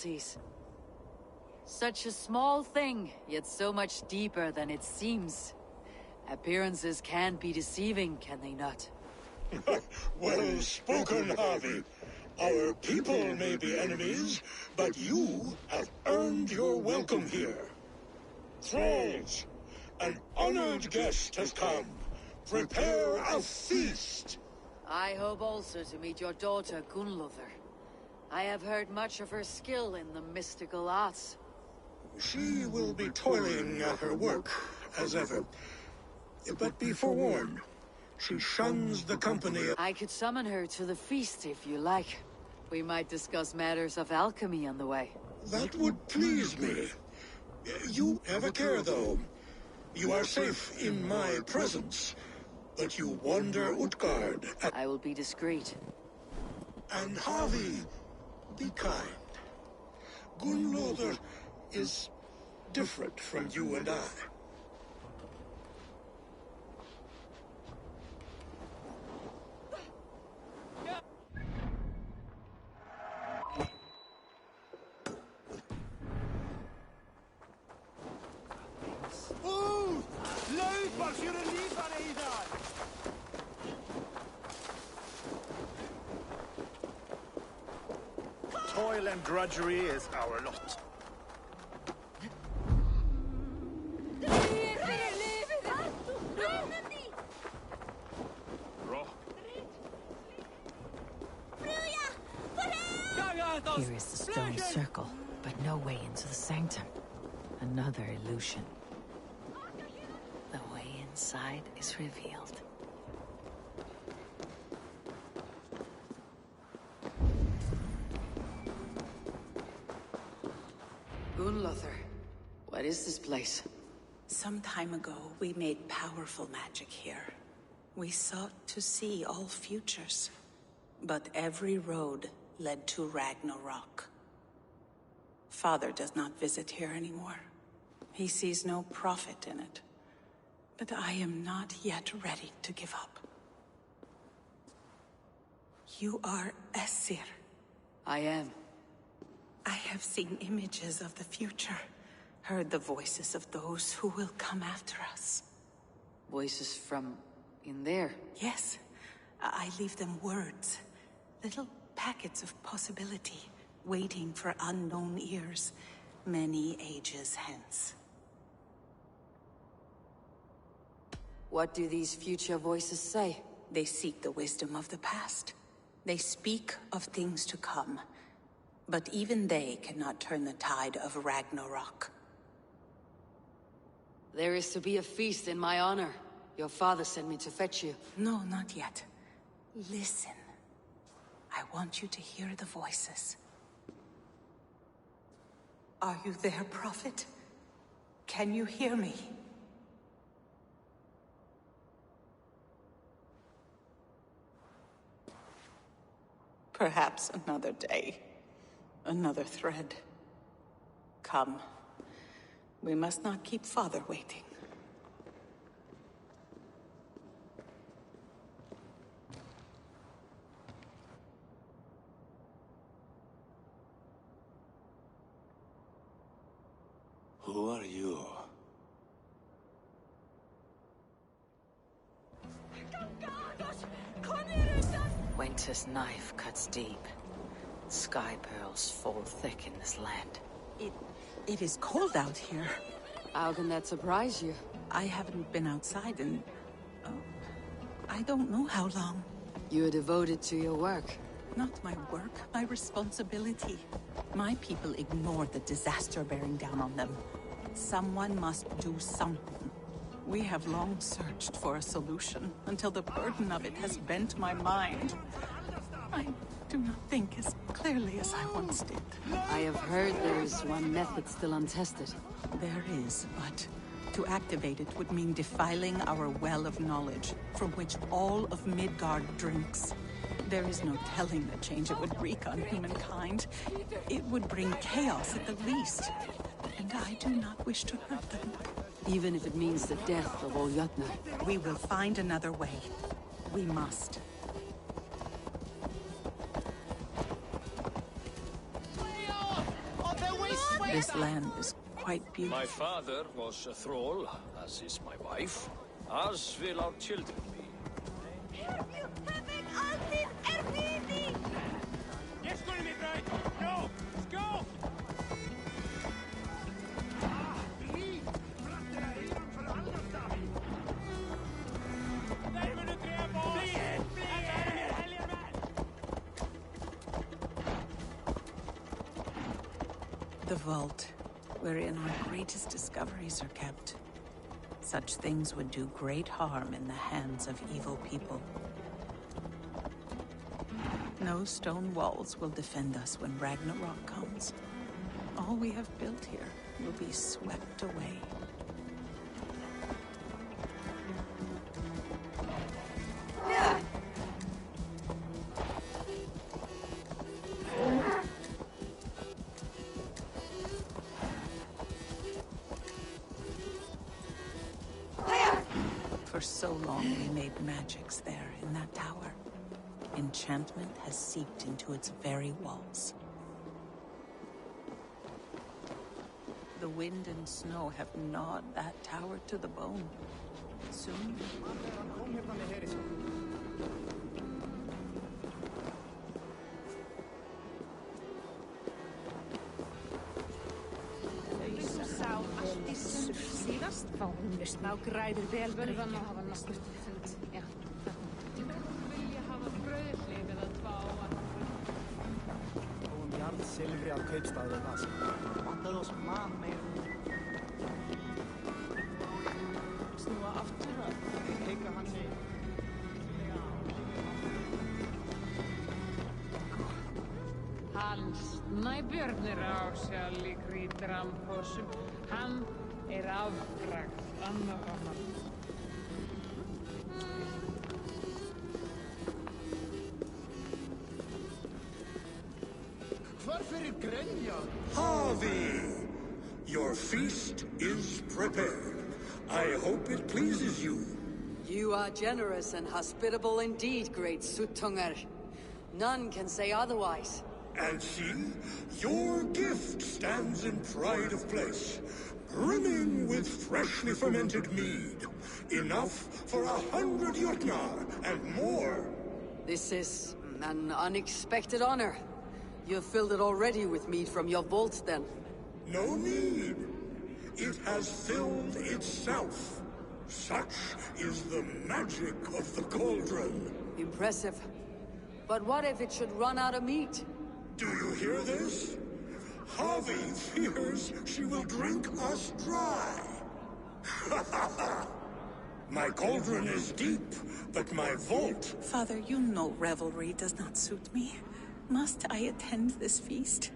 loyalties. Such a small thing, yet so much deeper than it seems. Appearances can be deceiving, can they not? Well spoken, Harvey. Our people may be enemies, but you have earned your welcome here. Thralls, an honored guest has come. Prepare a feast. I hope also to meet your daughter, Gunnlothr. I have heard much of her skill in the mystical arts. She will be toiling at her work, as ever. But be forewarned, she shuns the company of... I could summon her to the feast if you like. We might discuss matters of alchemy on the way. That would please me. You have a care, though. You are safe in my presence, but you wander Utgard. I will be discreet. And Harvey, be kind. Gunnlothr is different from you and I. Toil and drudgery is our lot. Here is the stone circle, but no way into the sanctum. Another illusion. The way inside is revealed. Gunnlothr, what is this place? Some time ago, we made powerful magic here. We sought to see all futures, but every road led to Ragnarok. Father does not visit here anymore. He sees no profit in it. But I am not yet ready to give up. You are Esir. I am. I have seen images of the future, heard the voices of those who will come after us. Voices from in there? Yes. I leave them words. Little packets of possibility, waiting for unknown ears, many ages hence. What do these future voices say? They seek the wisdom of the past. They speak of things to come. But even they cannot turn the tide of Ragnarok. There is to be a feast in my honor. Your father sent me to fetch you. No, not yet. Listen. I want you to hear the voices. Are you there, Prophet? Can you hear me? Perhaps another day. Another thread. Come. We must not keep Father waiting. Who are you? Winter's knife cuts deep. Sky pearls fall thick in this land. It is cold out here. How can that surprise you? I haven't been outside in... I don't know how long. You are devoted to your work. Not my work, my responsibility. My people ignored the disaster bearing down on them. Someone must do something. We have long searched for a solution, until the burden of it has bent my mind. I do not think as clearly as I once did. I have heard there is one method still untested. There is, but to activate it would mean defiling our well of knowledge, from which all of Midgard drinks. There is no telling the change it would wreak on humankind. It would bring chaos at the least. And I do not wish to hurt them. Even if it means the death of all Jotnar. We will find another way. We must. This land is quite beautiful. My father was a thrall, as is my wife, as will our children be. The vault, wherein our greatest discoveries are kept. Such things would do great harm in the hands of evil people. No stone walls will defend us when Ragnarok comes. All we have built here will be swept away. For so long we made magics there in that tower. Enchantment has seeped into its very walls. The wind and snow have gnawed that tower to the bone. Soon... Þá unnist ná græður vel verðan að hafa nokkur fund. Já. Vilja hafa brauðhlið eða tvá að... Jarl silfri af kaupstaði og það. Vantar oss mann meir. Snúa aftur að teika hans í. Hans næbjörnir á sjálf í grítramposum. Hann afbragt annar. Harvey! Your feast is prepared. I hope it pleases you. You are generous and hospitable indeed, great Suttungar. None can say otherwise. And see, your gift stands in pride of place, brimming with freshly fermented mead. Enough for 100 Jotnar and more. This is an unexpected honor. You've filled it already with mead from your vault, then. No need. It has filled itself. Such is the magic of the cauldron. Impressive. But what if it should run out of meat? Do you hear this? Harvey fears she will drink us dry. My cauldron is deep, but my vault... Father, you know revelry does not suit me. Must I attend this feast?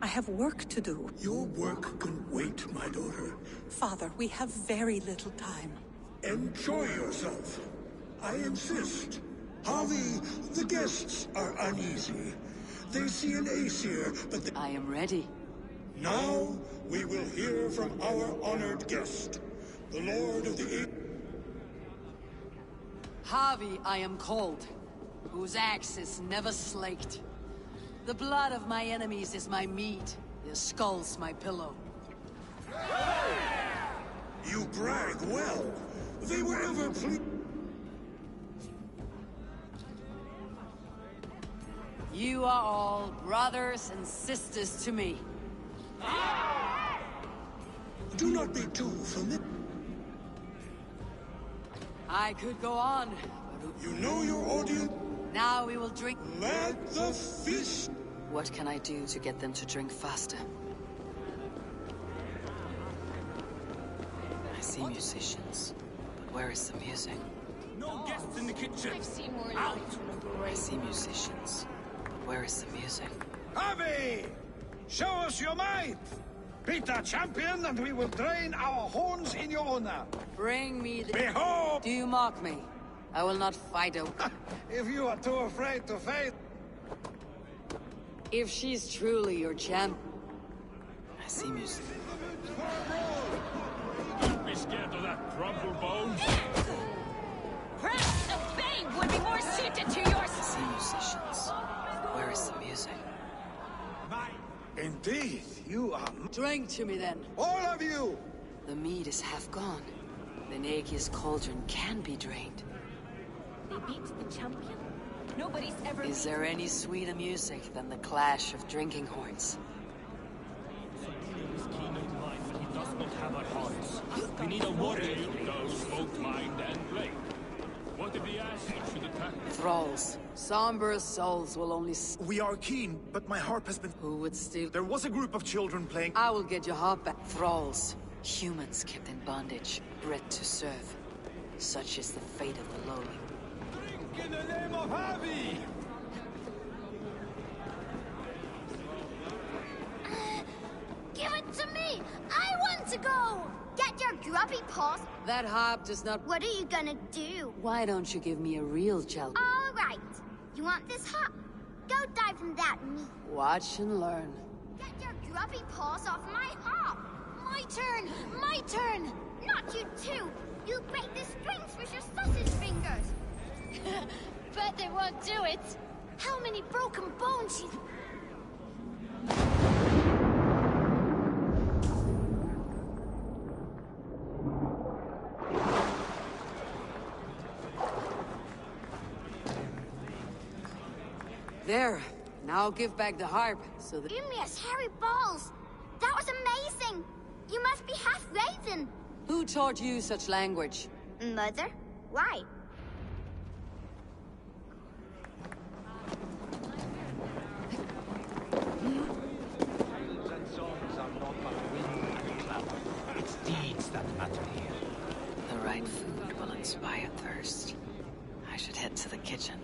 I have work to do. Your work can wait, my daughter. Father, we have very little time. Enjoy yourself. I insist. Harvey, the guests are uneasy. They see an Aesir, but I am ready. Now, we will hear from our honored guest, the Lord of the... Harvey, I am called, whose axe is never slaked. The blood of my enemies is my meat, their skulls my pillow. You brag well. They were ever You are all brothers and sisters to me. Do not be too familiar. I could go on, but... You know your audience? Now we will drink... Let the feast... What can I do to get them to drink faster? I see musicians, but where is the music? No guests in the kitchen. I've seen more Out! I see musicians, but where is the music? Harvey! Show us your might! Beat our champion and we will drain our horns in your honor. Bring me the... Behold! Do you mock me? I will not fight her. If you are too afraid to fight... If she's truly your champ... I see music. Don't be scared of that crumple bone. Perhaps a babe would be more suited to yours. I see musicians, but where is the music? Indeed, you are... Drink to me then. All of you! The mead is half gone. Then Aegir's cauldron can be drained. They beat the champion? Nobody's ever... Is there any sweeter music than the clash of drinking horns? We need a warrior who knows both mind and blade. What if the acid should attack? Thralls. Somber souls will only... We are keen, but my harp has been... Who would steal... There was a group of children playing... I will get your harp back. Thralls. Humans kept in bondage, bred to serve. Such is the fate of the lowly. Drink in the name of Harvey! Give it to me! I want to go! Get your grubby paws! That harp does not... What are you gonna do? Why don't you give me a real challenge? All right. You want this harp? Go dive in that meat. Watch and learn. Get your grubby paws off my harp! My turn! My turn! Not you too! You'll break the strings with your sausage fingers! Bet they won't do it! How many broken bones you... There. Now give back the harp, so that... Give me a hairy balls! That was amazing! You must be half raven! Who taught you such language? Mother? Why? It's deeds that matter here. The right food will inspire thirst. I should head to the kitchen.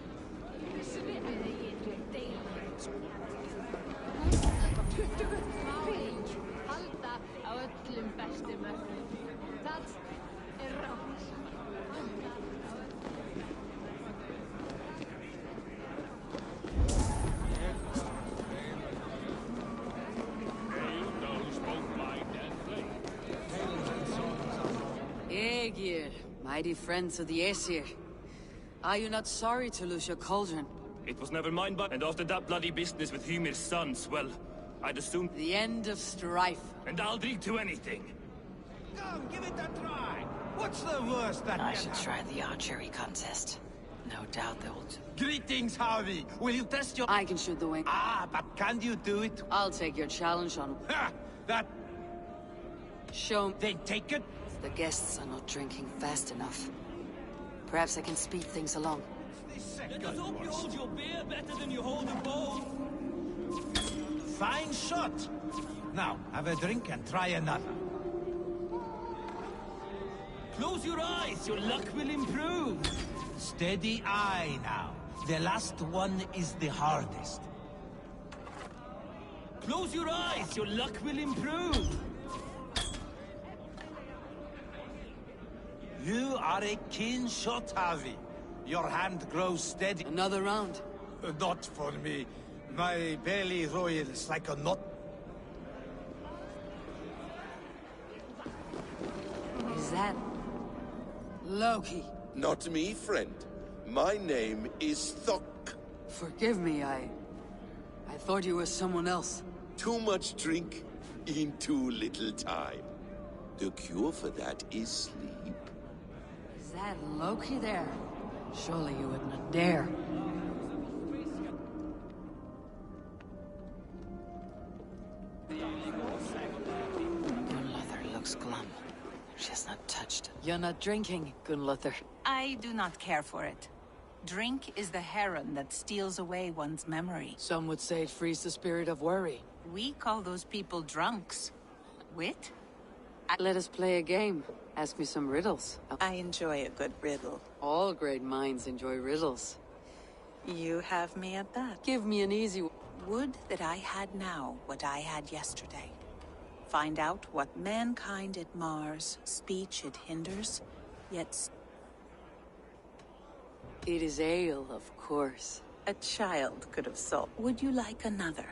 Aegir, mighty friends of the Aesir. Are you not sorry to lose your cauldron? It was never mine, but... And after that bloody business with Hymir's sons, well, I'd assume... The end of strife. And I'll drink to anything. Come, give it a try! What's the worst that I can should happen? try the archery contest. No doubt they'll... Greetings, Harvey! Will you test your... I can shoot the wing. Ah, but can you do it? I'll take your challenge on... Ha! That... Show me. Then take it? The guests are not drinking fast enough. Perhaps I can speed things along. Let us hope you hold your beer better than you hold a bow. Fine shot! Now, have a drink and try another. Close your eyes, your luck will improve. Steady eye now. The last one is the hardest. Close your eyes, your luck will improve. You are a keen shot, Harvey. Your hand grows steady. Another round. Not for me. My belly roils like a knot. Is that... Loki? Not me, friend. My name is Thok. Forgive me, I thought you were someone else. Too much drink in too little time. The cure for that is sleep. Is that Loki there? Surely you would not dare. Gunnlothar looks glum. She has not touched it. You're not drinking, Gunnlothar. I do not care for it. Drink is the heron that steals away one's memory. Some would say it frees the spirit of worry. We call those people drunks. Wit? Let us play a game. Ask me some riddles. I enjoy a good riddle. All great minds enjoy riddles. You have me at that. Give me an easy one. Would that I had now what I had yesterday. Find out what mankind it mars, speech it hinders, yet... It is ale, of course. A child could have solved. Would you like another?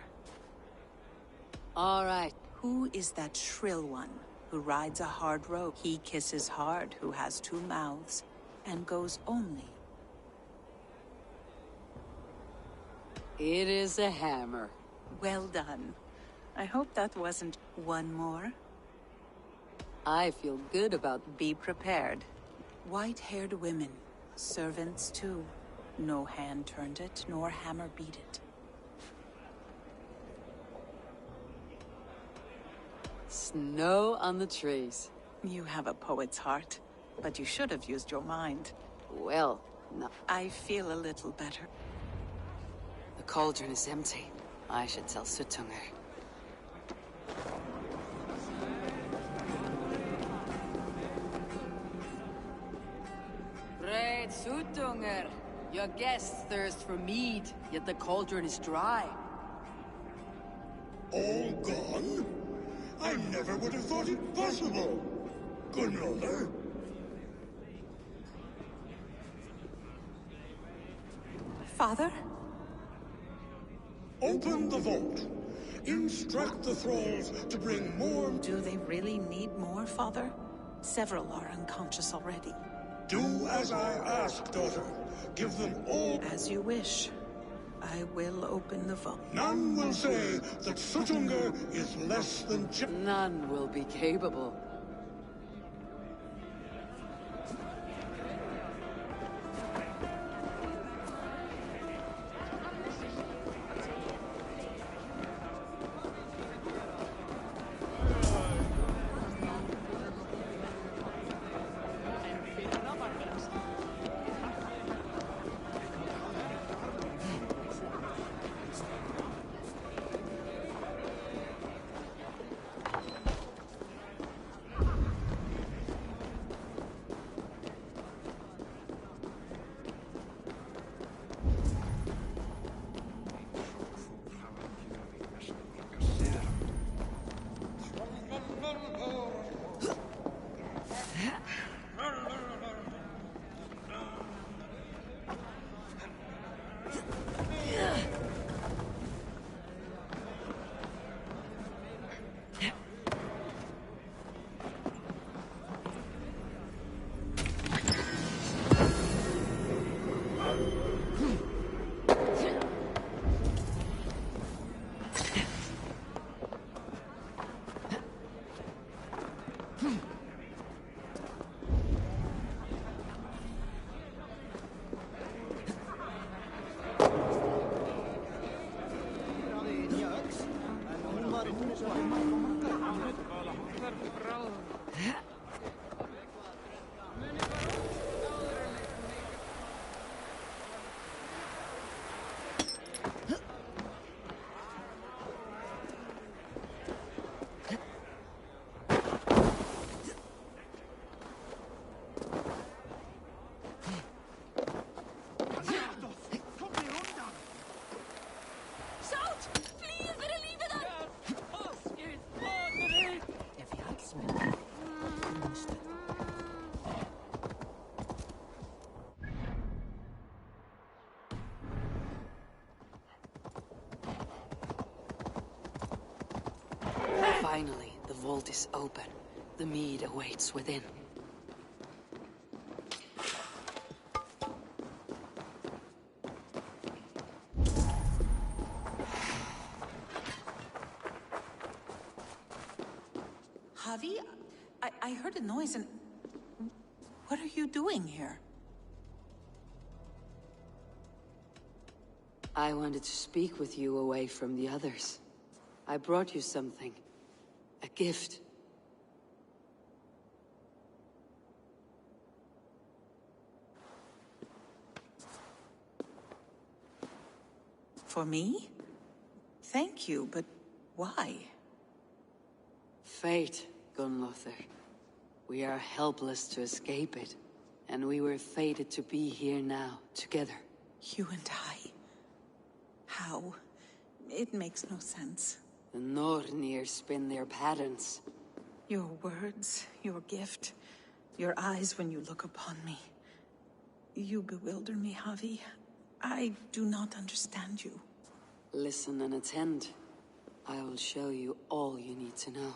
All right. Who is that shrill one who rides a hard rope? He kisses hard, who has two mouths, and goes only. It is a hammer. Well done. I hope that wasn't one more. I feel good about... Be prepared. White-haired women. Servants, too. No hand turned it, nor hammer beat it. Snow on the trees. You have a poet's heart, but you should have used your mind. Well, no. I feel a little better. The cauldron is empty. I should tell Suttunger. Great Suttunger! Your guests thirst for mead, yet the cauldron is dry. All gone? I never would have thought it possible. Gunrother? Father? Open the vault. Instruct the thralls to bring more... Do they really need more, Father? Several are unconscious already. Do as I ask, daughter. Give them all... As you wish. I will open the vault. None will say that Suttunger is less than... None will be capable. Finally, the vault is open. The mead awaits within. Javi? I heard a noise and... What are you doing here? I wanted to speak with you away from the others. I brought you something. A gift. For me? Thank you, but why? Fate, Gunlother. We are helpless to escape it, and we were fated to be here now, together. You and I? How? It makes no sense. The Nornir spin their patterns. Your words, your gift, your eyes when you look upon me. You bewilder me, Javi. I do not understand you. Listen and attend. I will show you all you need to know.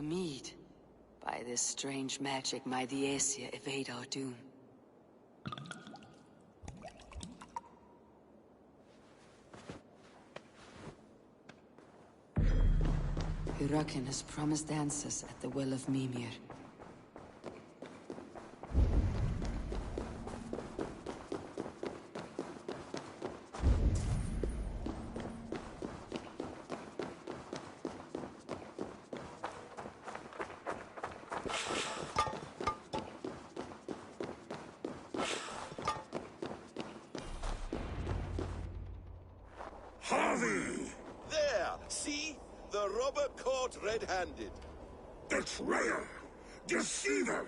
The mead. By this strange magic, my Aesir evade our doom. Hyrroken has promised answers at the Well of Mimir. Harvey! There! See? The robber caught red-handed. Betrayer! Deceiver!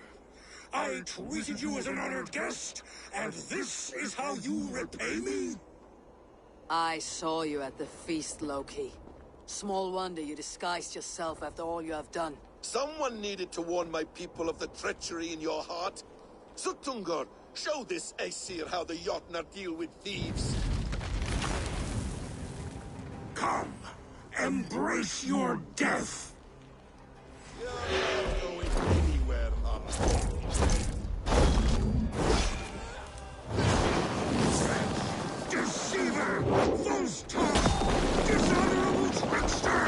I treated you as an honored guest, and this is how you repay me? I saw you at the feast, Loki. Small wonder you disguised yourself after all you have done. Someone needed to warn my people of the treachery in your heart. Suttungr, show this Aesir how the Jotnar deal with thieves. Come, embrace your death! You're not going anywhere, Harvey. Deceiver! False tongue! Dishonorable trickster!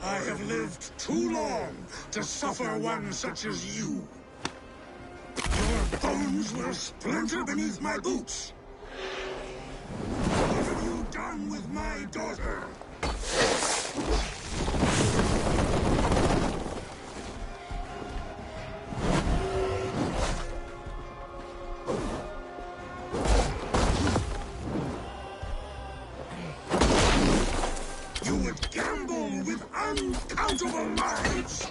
I have lived too long to suffer one such as you. Your bones will splinter beneath my boots. What have you done with my daughter? You would gamble with uncountable lives!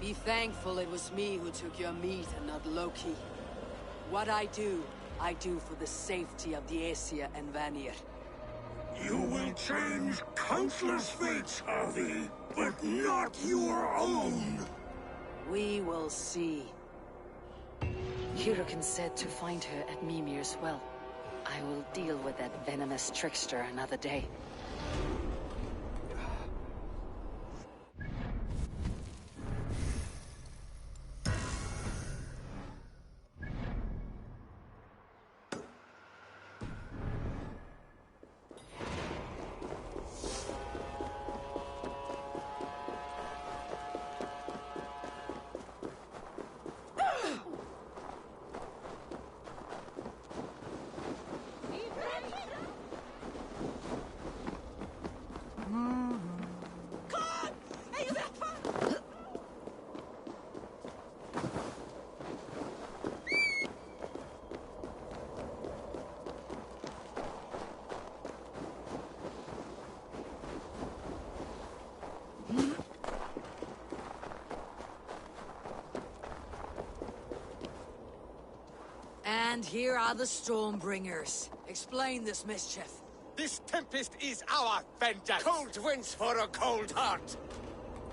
Be thankful it was me who took your meat and not Loki. What I do for the safety of the Aesir and Vanir. You will change countless fates, Harvey, but not your own! We will see. Hyrroken said to find her at Mimir's well. I will deal with that venomous trickster another day. And here are the Stormbringers. Explain this mischief. This tempest is our vengeance! Cold winds for a cold heart!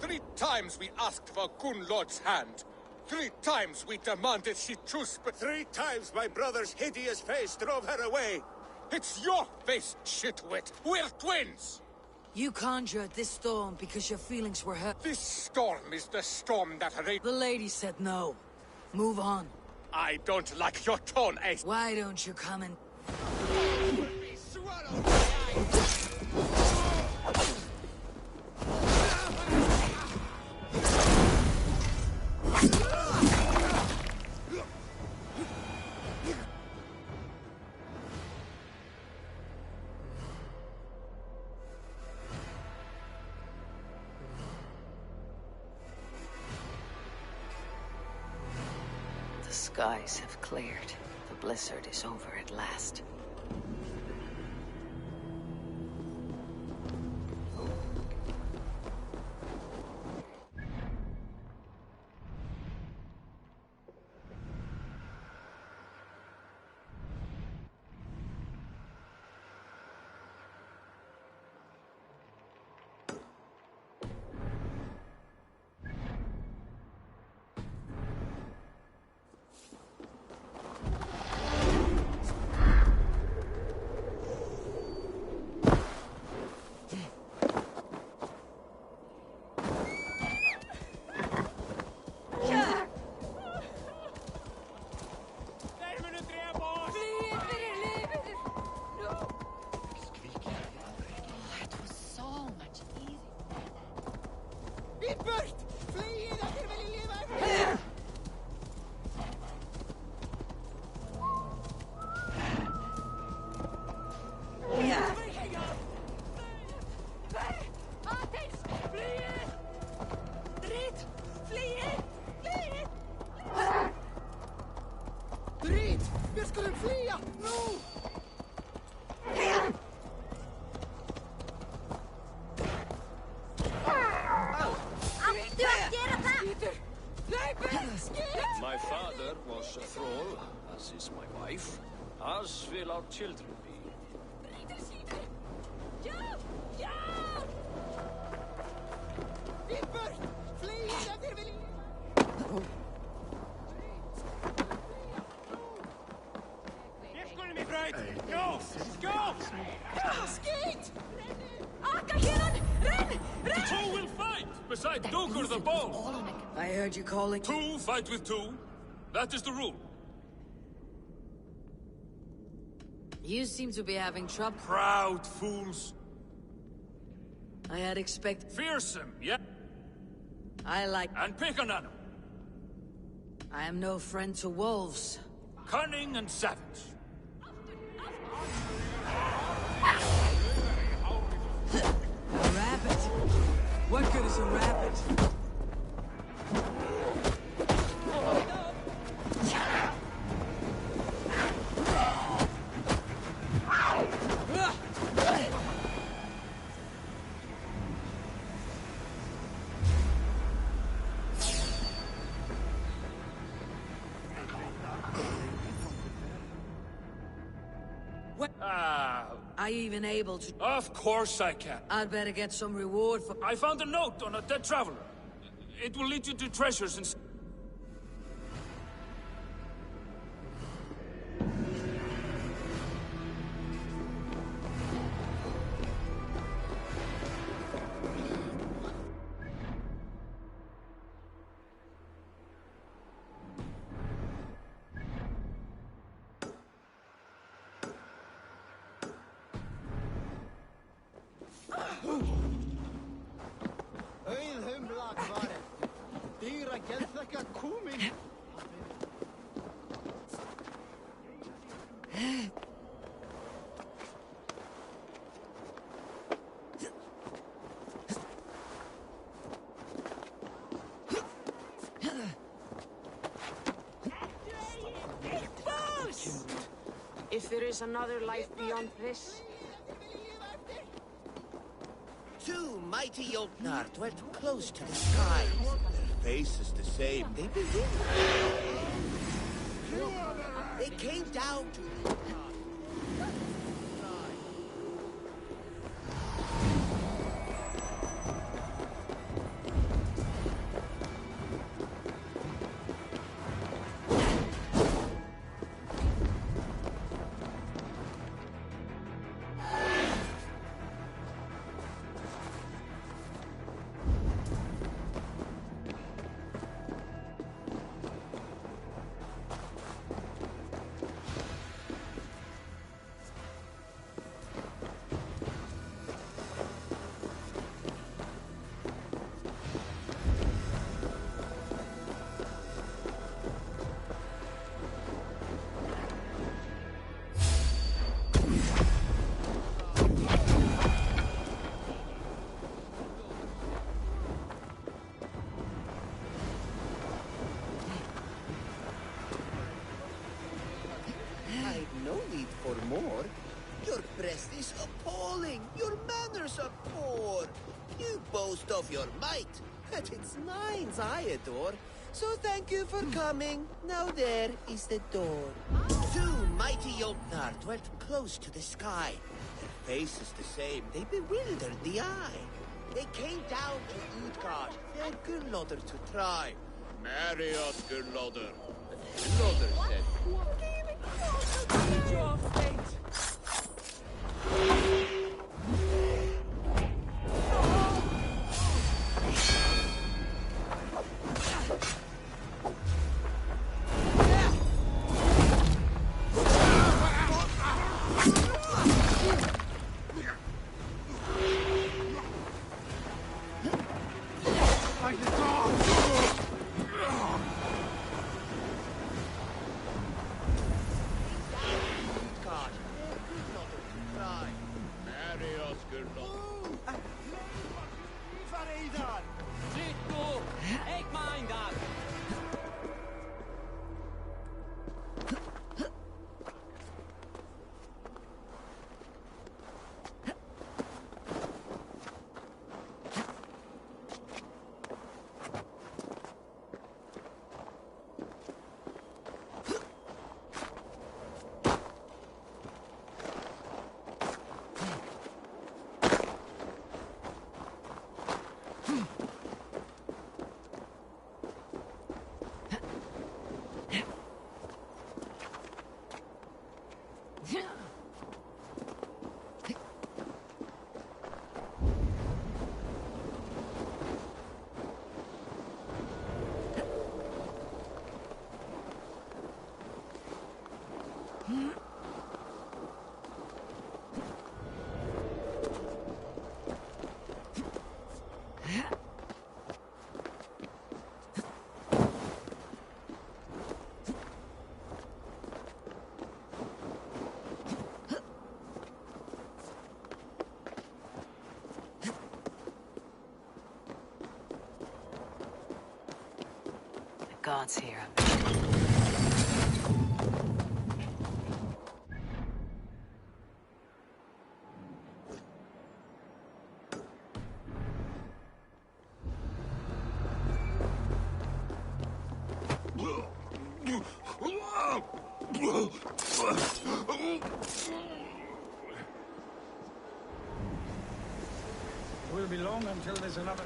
3 times we asked for Gunnlod's hand. 3 times we demanded she choose, but 3 times my brother's hideous face drove her away. It's your face, shitwit! We're twins! You conjured this storm because your feelings were hurt. This storm is the storm that The lady said no. Move on. I don't like your tone, Ace. Why don't you come and... skies have cleared. The blizzard is over at last. My father was a thrall, as is my wife, as will our children be. The two will fight, beside Duker the Bold. I heard you calling. Two fight with two. That is the rule. You seem to be having trouble. Proud fools. I had expected... Fearsome, yeah? I like... And pick an animal. I am no friend to wolves. Cunning and savage. A rabbit? What good is a rabbit? Are you even able to... Of course I can. I'd better get some reward for... I found a note on a dead traveler. It will lead you to treasures and... If there is another life beyond this... Two mighty Jotnar dwelt close to the skies. Their faces the same. They begin. They came down to... of your might. But it's minds I adore. So thank you for coming. Now there is the door. Two mighty Jotnar dwelt close to the sky. Their faces the same, they bewildered the eye. They came down to Utgard, their Gunnlodr to try. Marry us, Gunnlodr. But Gunnlodr said, Meet your fate. Gods here. Will be long until there's another.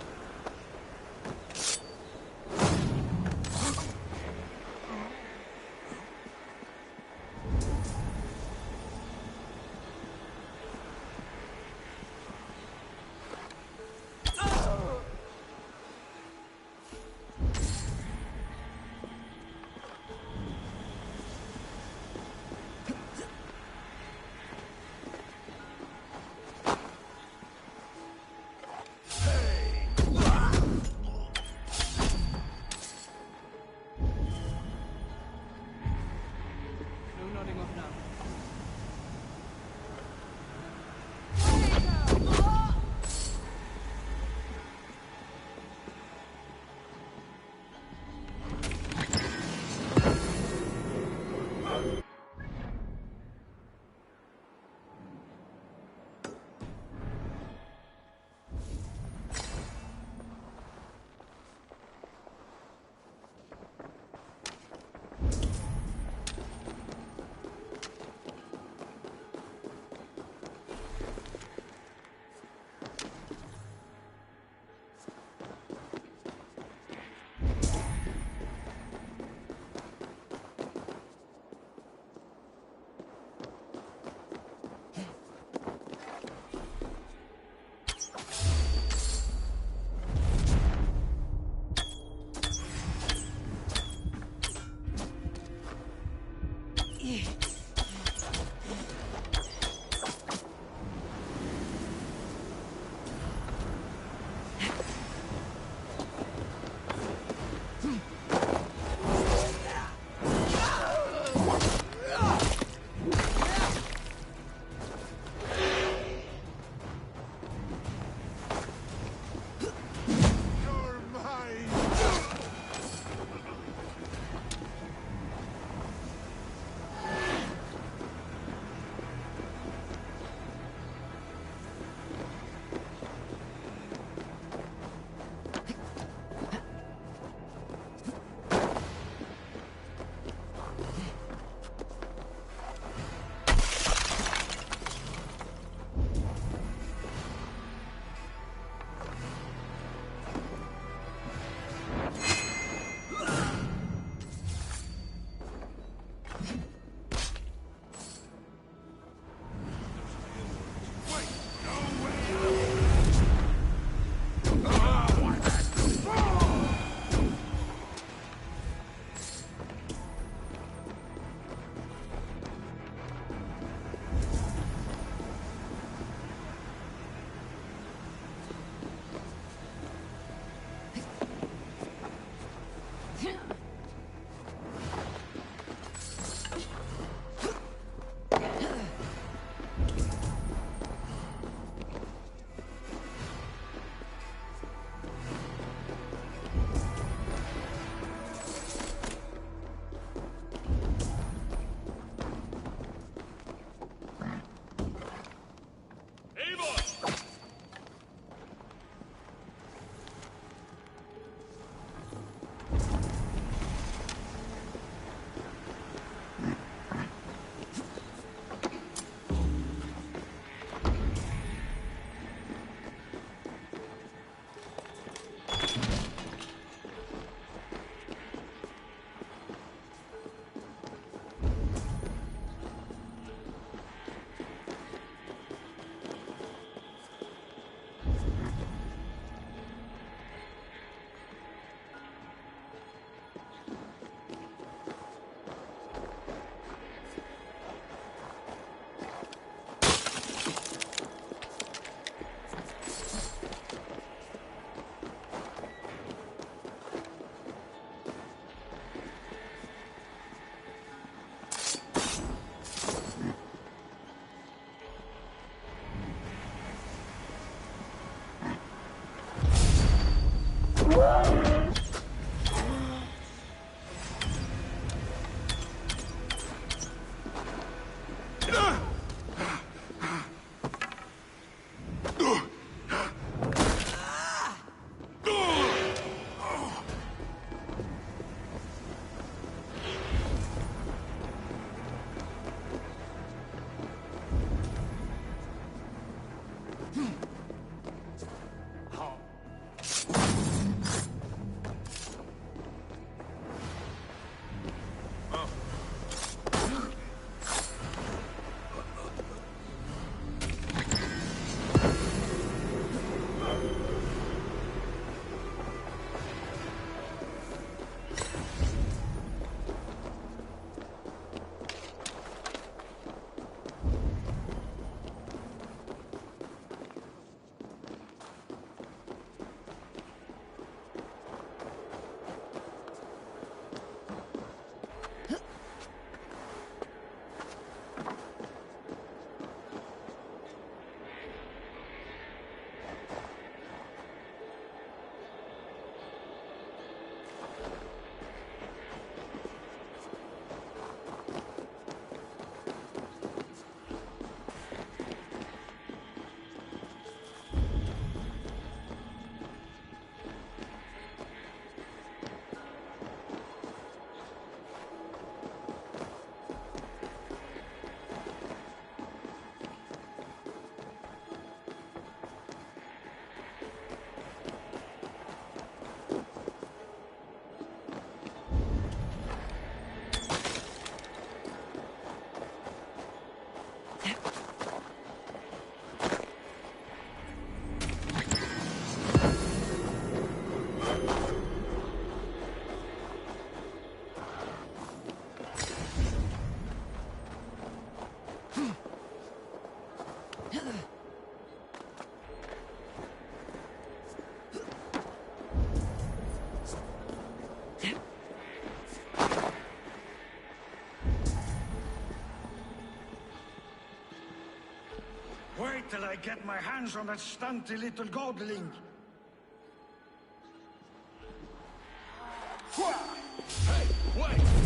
Wait till I get my hands on that stunty little godling. Hey, wait!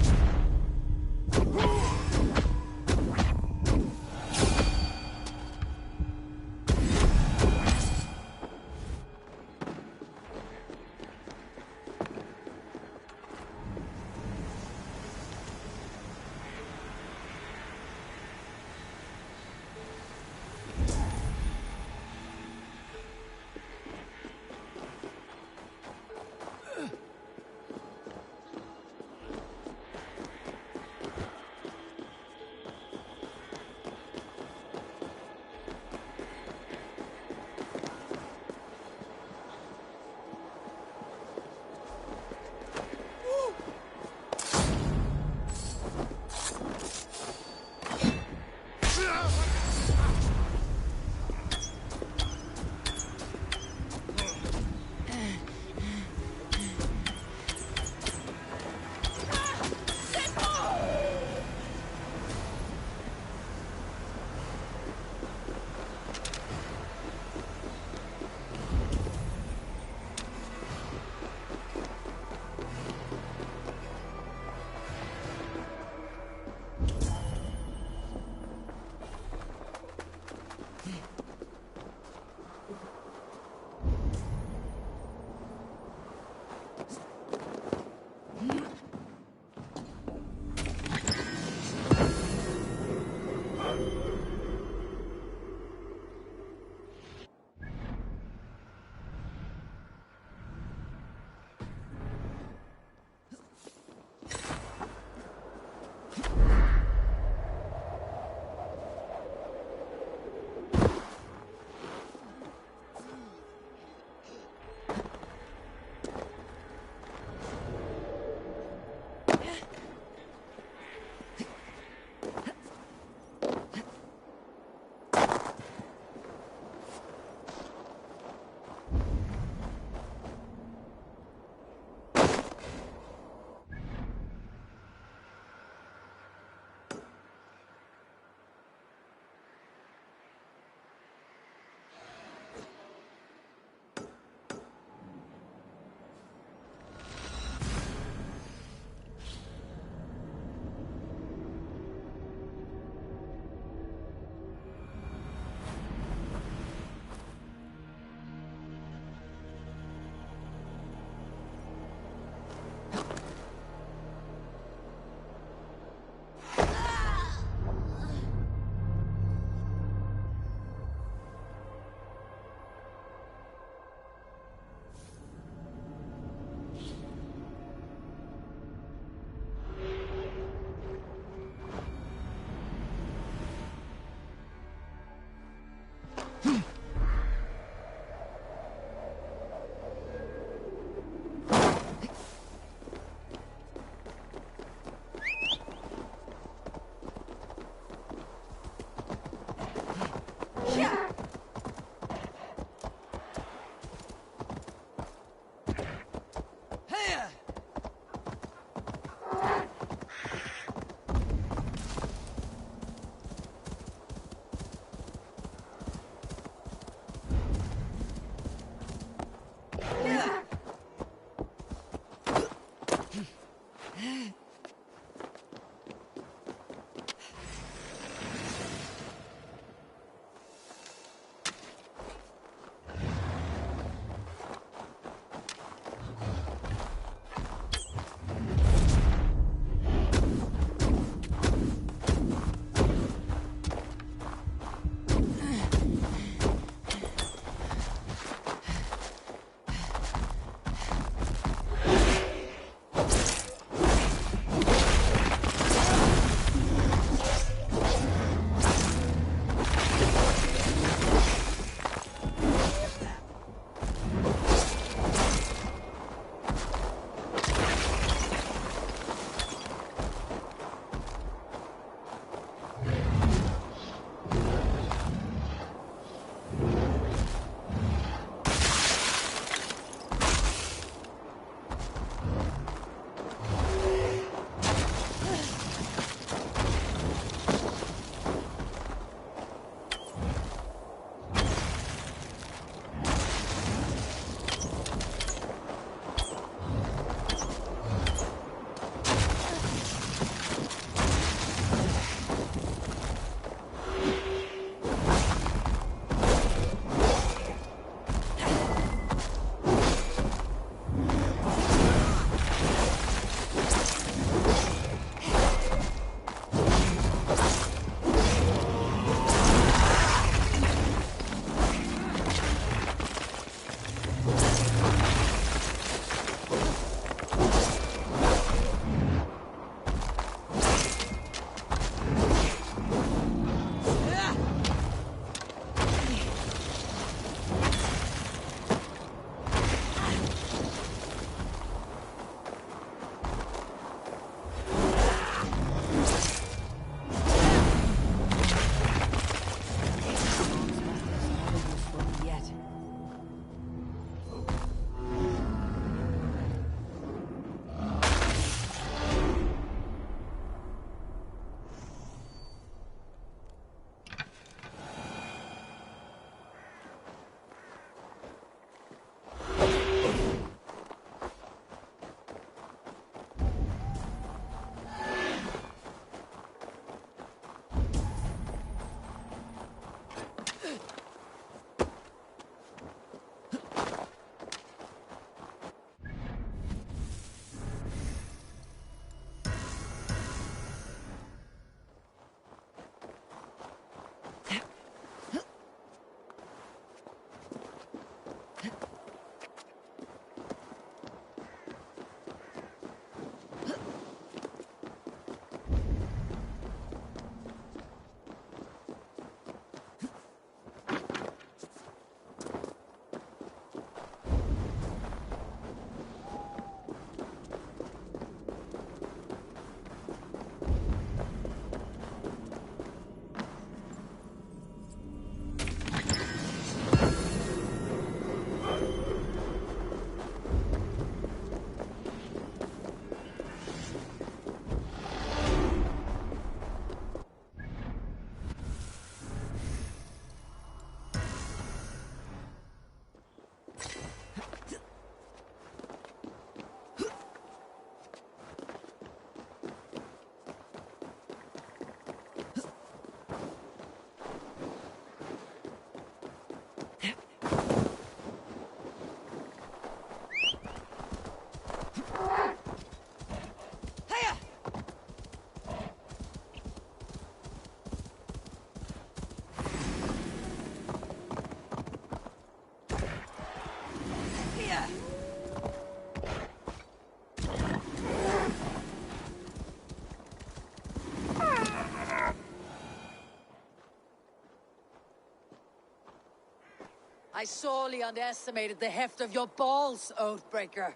I sorely underestimated the heft of your balls, Oathbreaker.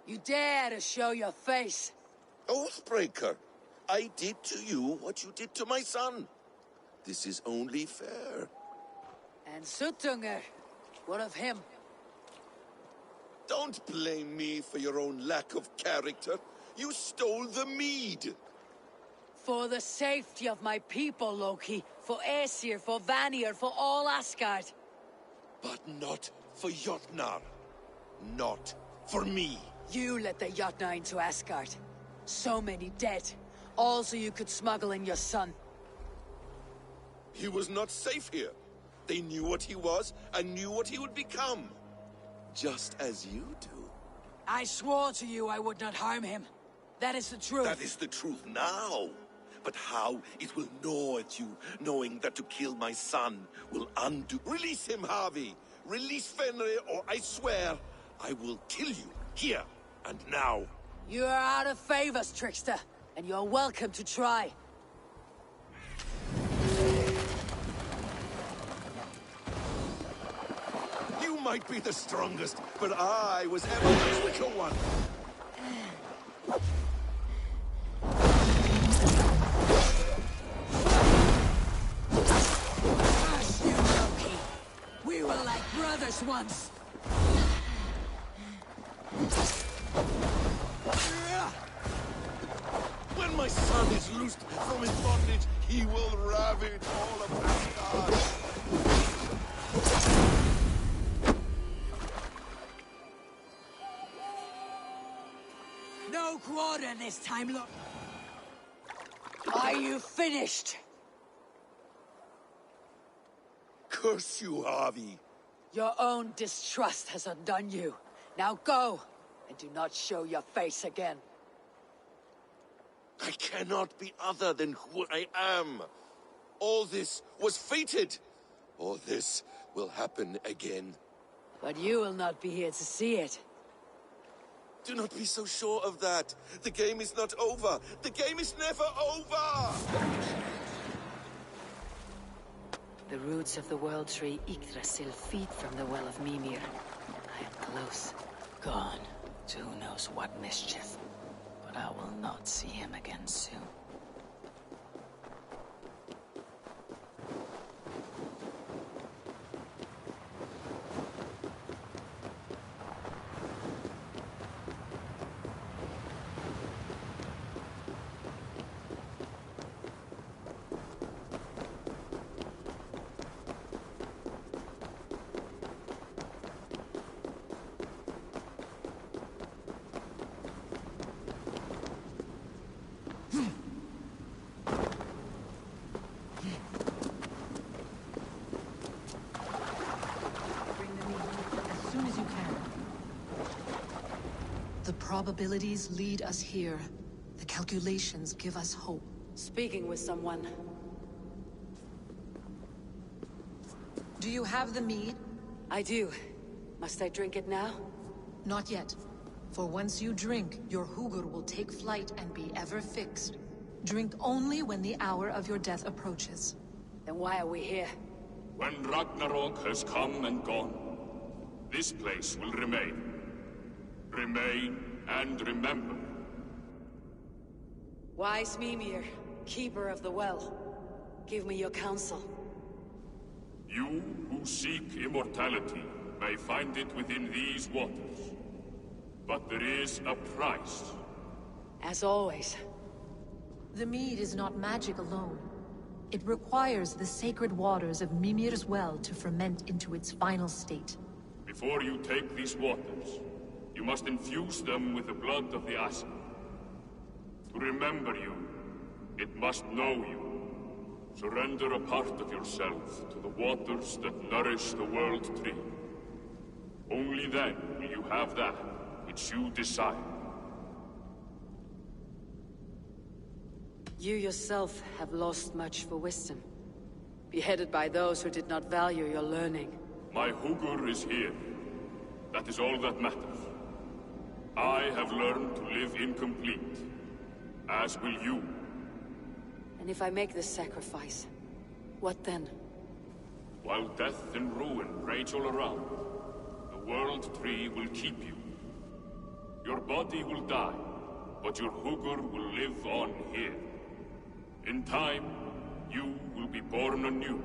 You dare to show your face. Oathbreaker, I did to you what you did to my son. This is only fair. And Sutunger, what of him? Don't blame me for your own lack of character. You stole the mead. For the safety of my people, Loki. For Aesir, for Vanir, for all Asgard. But not for Jotnar. Not for me. You let the Jotnar into Asgard. So many dead. All so you could smuggle in your son. He was not safe here. They knew what he was and knew what he would become. Just as you do. I swore to you I would not harm him. That is the truth. That is the truth now. But how it will gnaw at you, knowing that to kill my son will undo... Release him, Harvey! Release Fenrir, or I swear, I will kill you, here and now. You are out of favors, trickster, and you're welcome to try. You might be the strongest, but I was ever the quicker one. Gosh, you Loki. We were like brothers once. When my son is loosed from his bondage, he will ravage all of Asgard. No quarter this time, look. Are you finished? Curse you, Harvey. Your own distrust has undone you. Now go, and do not show your face again. I cannot be other than who I am. All this was fated. All this will happen again. But you will not be here to see it. Do not be so sure of that. The game is not over. The game is never over! The roots of the World Tree Yggdrasil feed from the Well of Mimir. I am close. Gone to who knows what mischief. But I will not see him again soon. The probabilities lead us here. The calculations give us hope. Speaking with someone. Do you have the mead? I do. Must I drink it now? Not yet. For once you drink, your Hugur will take flight and be ever fixed. Drink only when the hour of your death approaches. Then why are we here? When Ragnarok has come and gone, this place will remain. Remain and remember. Wise Mimir, keeper of the well, give me your counsel. You who seek immortality may find it within these waters. But there is a price. As always. The mead is not magic alone. It requires the sacred waters of Mimir's well to ferment into its final state. Before you take these waters, you must infuse them with the blood of the Asgard. To remember you, it must know you. Surrender a part of yourself to the waters that nourish the World Tree. Only then will you have that which you desire. You yourself have lost much for wisdom. Beheaded by those who did not value your learning. My Hugur is here. That is all that matters. I have learned to live incomplete, as will you. And if I make this sacrifice, what then? While death and ruin rage all around, the World Tree will keep you. Your body will die, but your Hugur will live on here. In time, you will be born anew,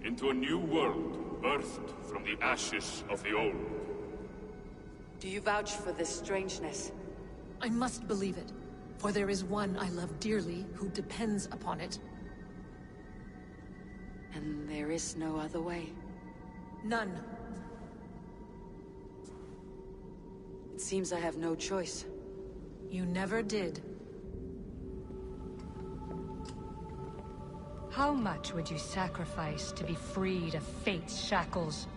into a new world birthed from the ashes of the old. Do you vouch for this strangeness? I must believe it, for there is one I love dearly who depends upon it. And there is no other way? None. It seems I have no choice. You never did. How much would you sacrifice to be freed of fate's shackles?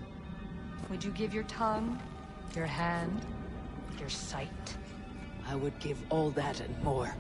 Would you give your tongue, your hand, your sight? I would give all that and more.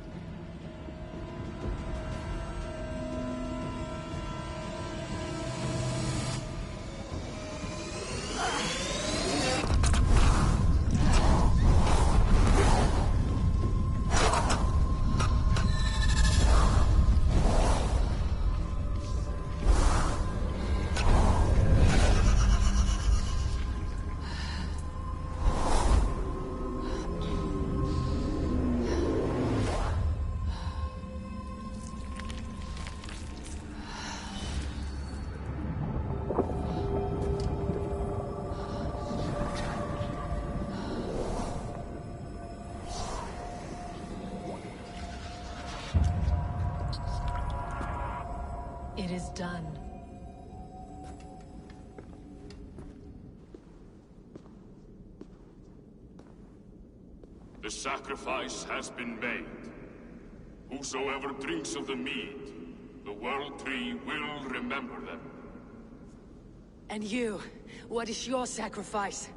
It is done. The sacrifice has been made. Whosoever drinks of the mead, the World Tree will remember them. And you, what is your sacrifice?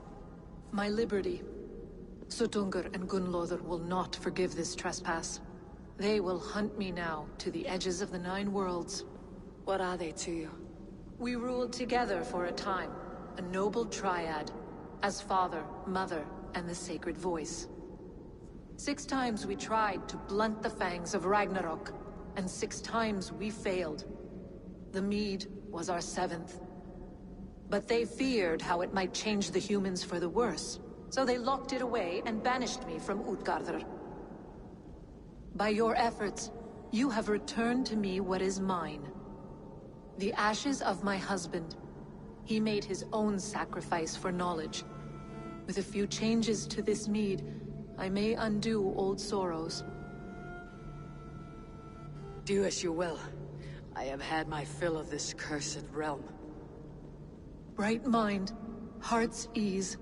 My liberty. Sutungur and Gunlothar will not forgive this trespass. They will hunt me now to the edges of the 9 worlds. What are they to you? We ruled together for a time, a noble triad, as father, mother, and the sacred voice. 6 times we tried to blunt the fangs of Ragnarok, and 6 times we failed. The mead was our 7th. But they feared how it might change the humans for the worse, so they locked it away and banished me from Utgardr. By your efforts, you have returned to me what is mine. The ashes of my husband. He made his own sacrifice for knowledge. With a few changes to this mead, I may undo old sorrows. Do as you will. I have had my fill of this cursed realm. Bright mind, heart's ease.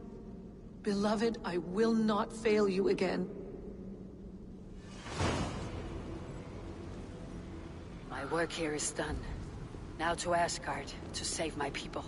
Beloved, I will not fail you again. My work here is done. Now to Asgard, to save my people.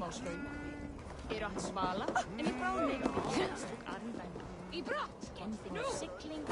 Ástin. Átt svala, en í bráðleik sérstök armbæn. Í brott! Kendin og sigling.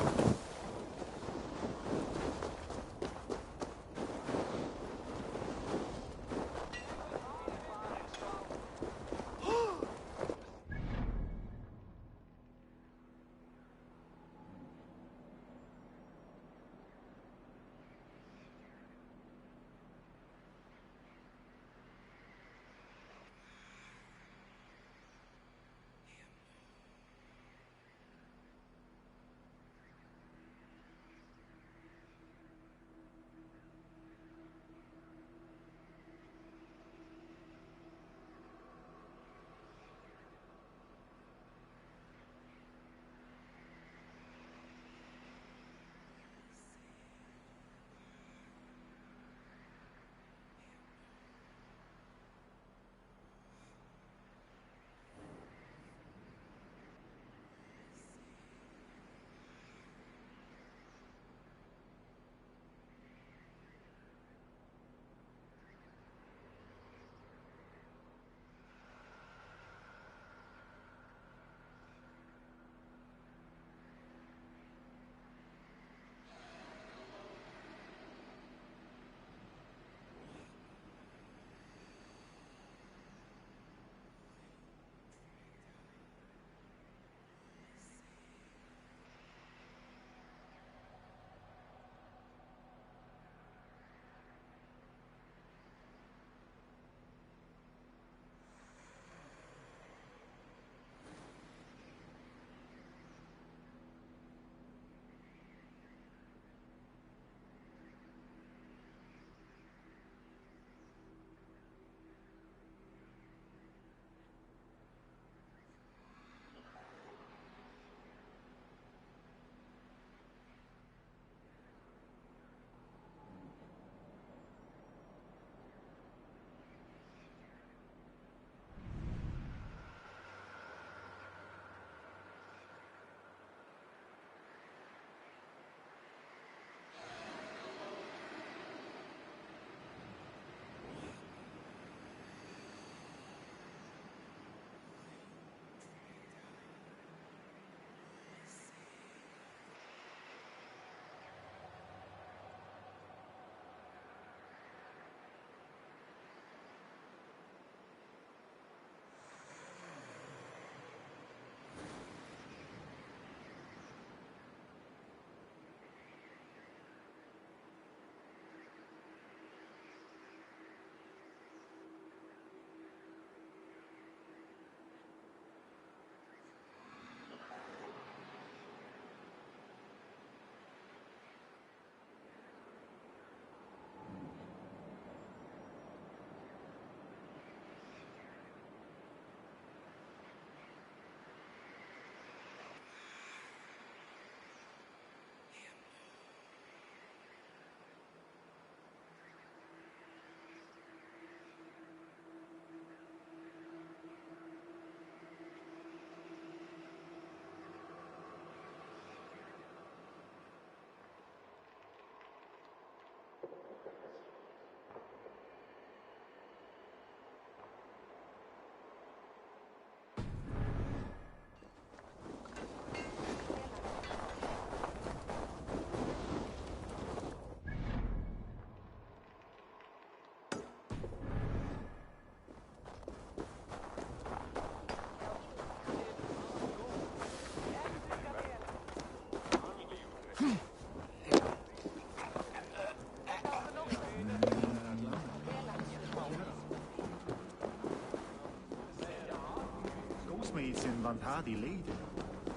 Sin vantadi leden.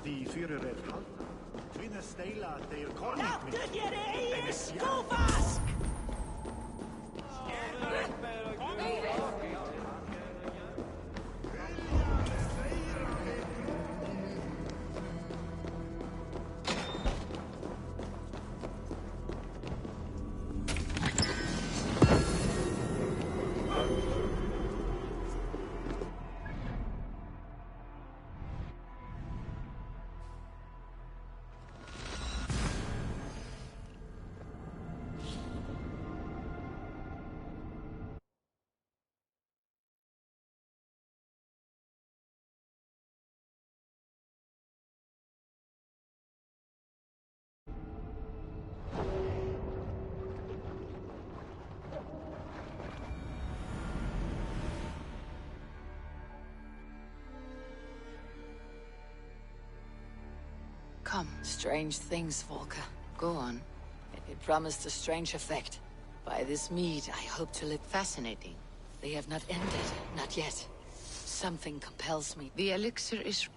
Die Führer het halten. Twinne stela der koning. Laten jullie eens kovask! come? Strange things, Volker. Go on. It promised a strange effect. By this mead, I hope to live. Fascinating. They have not ended. Not yet. Something compels me. The elixir is...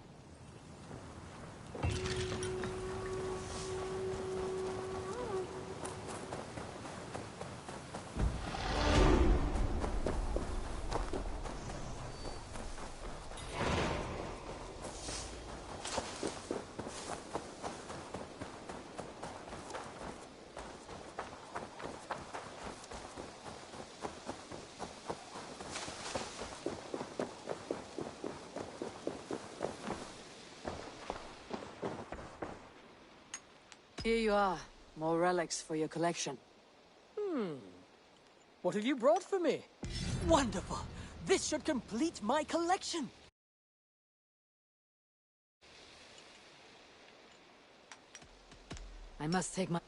Here you are. More relics for your collection. What have you brought for me? Wonderful! This should complete my collection! I must take my...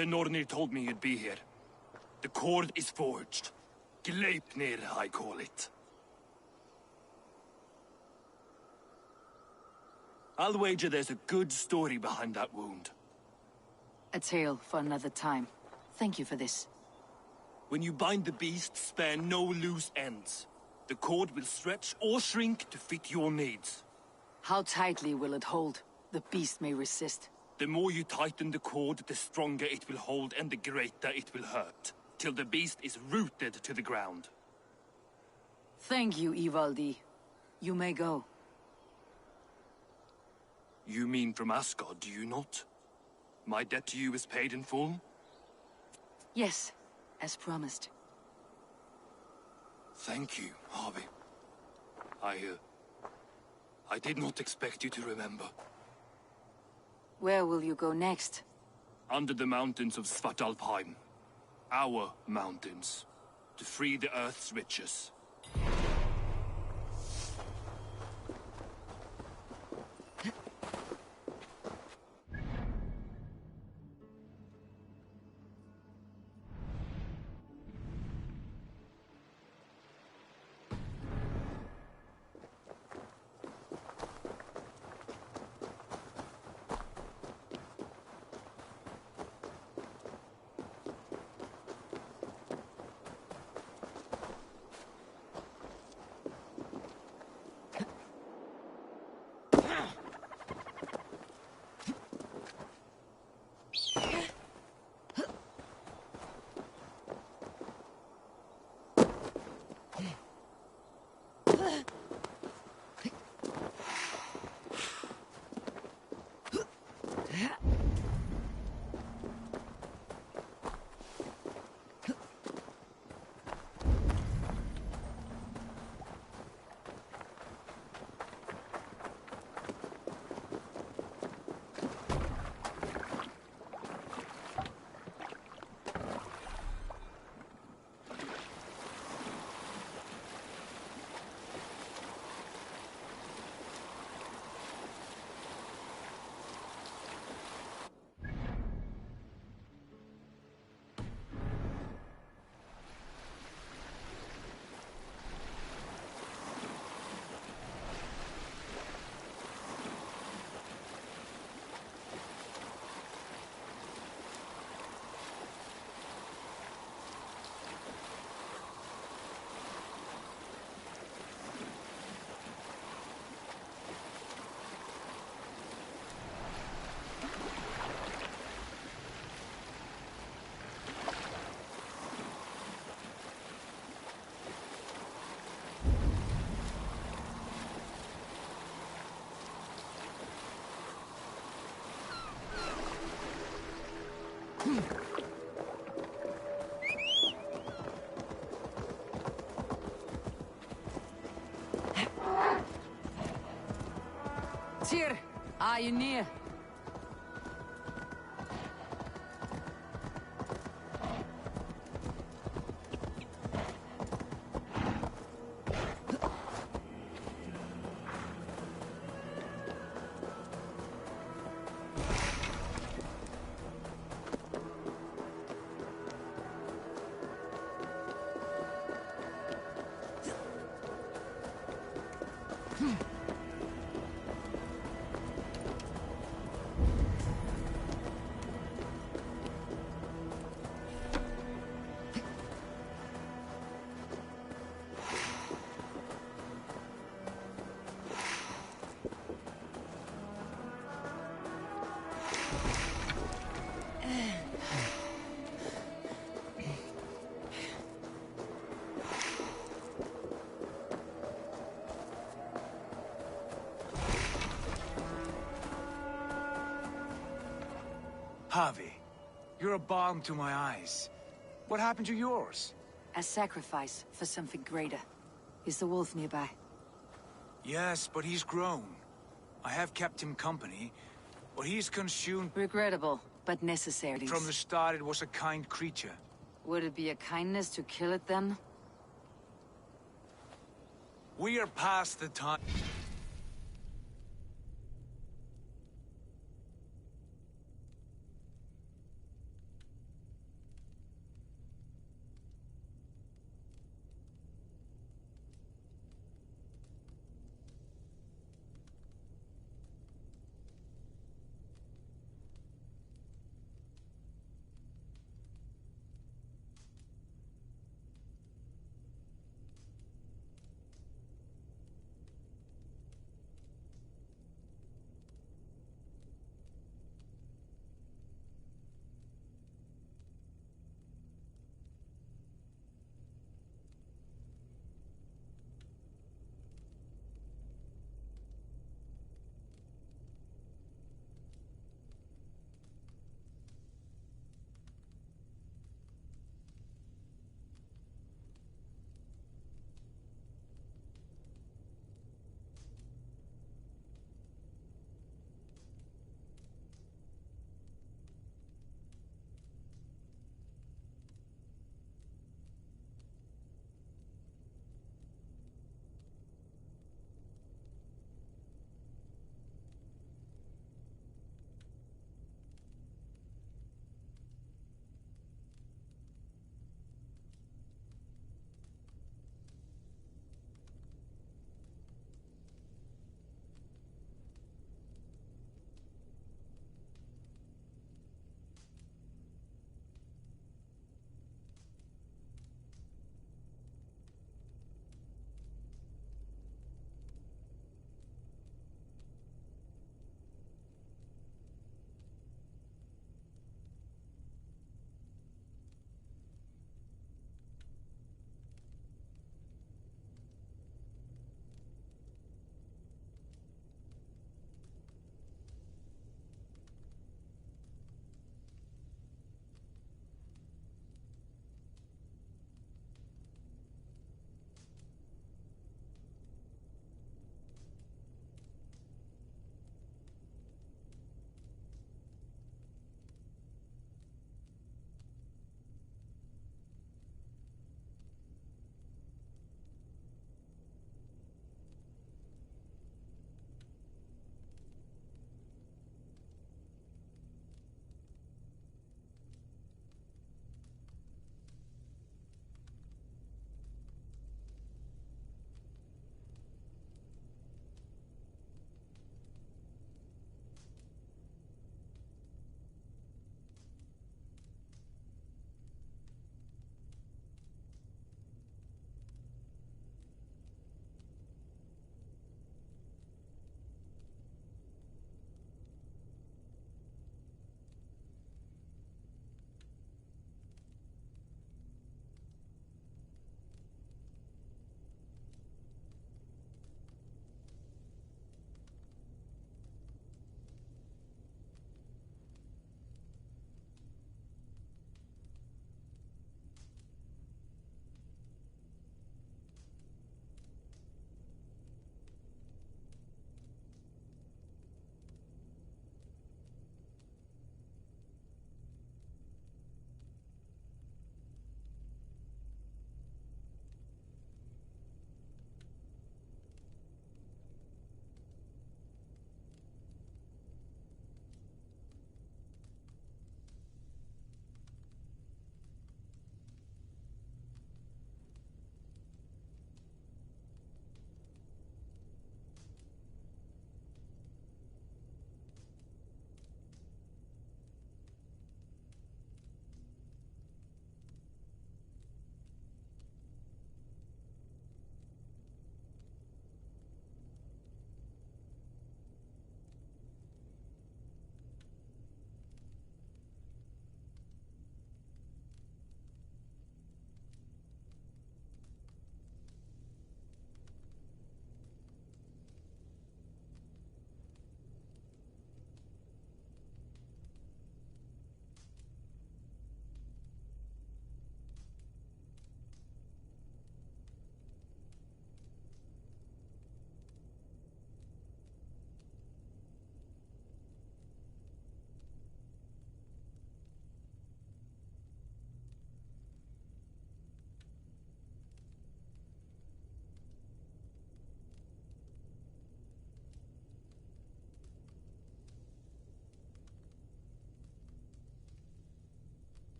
The Nornir told me you'd be here. The cord is forged. Gleipnir, I call it. I'll wager there's a good story behind that wound. A tale for another time. Thank you for this. When you bind the beast, spare no loose ends. The cord will stretch or shrink to fit your needs. How tightly will it hold? The beast may resist. The more you tighten the cord, the stronger it will hold and the greater it will hurt, till the beast is rooted to the ground. Thank you, Ivaldi. You may go. You mean from Asgard, do you not? My debt to you is paid in full? Yes, as promised. Thank you, Harvey. I did not expect you to remember. Where will you go next? Under the mountains of Svartalfheim. Our mountains. To free the Earth's riches. Tyr, are you near? Harvey, you're a balm to my eyes. What happened to yours? A sacrifice for something greater. Is the wolf nearby? Yes, but he's grown. I have kept him company, but he's consumed... Regrettable, but necessary. From the start, it was a kind creature. Would it be a kindness to kill it then? We are past the time...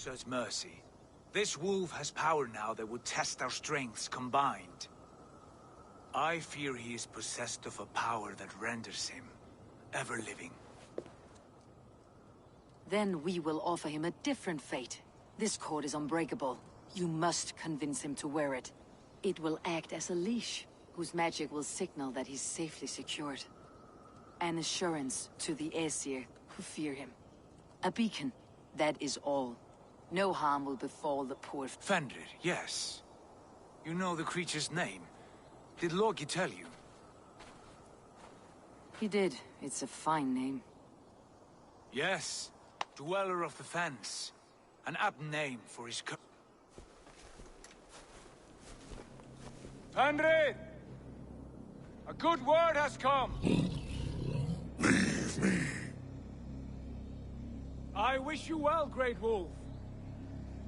such mercy. This wolf has power now that would test our strengths combined. I fear he is possessed of a power that renders him ever-living. Then we will offer him a different fate. This cord is unbreakable. You must convince him to wear it. It will act as a leash, whose magic will signal that he's safely secured. An assurance to the Aesir who fear him. A beacon, that is all. No harm will befall the poor... Fenrir, yes. You know the creature's name. Did Loki tell you? He did. It's a fine name. Yes. Dweller of the Fens. An apt name for his... Fenrir! A good word has come! Leave me. I wish you well, Great Wolf.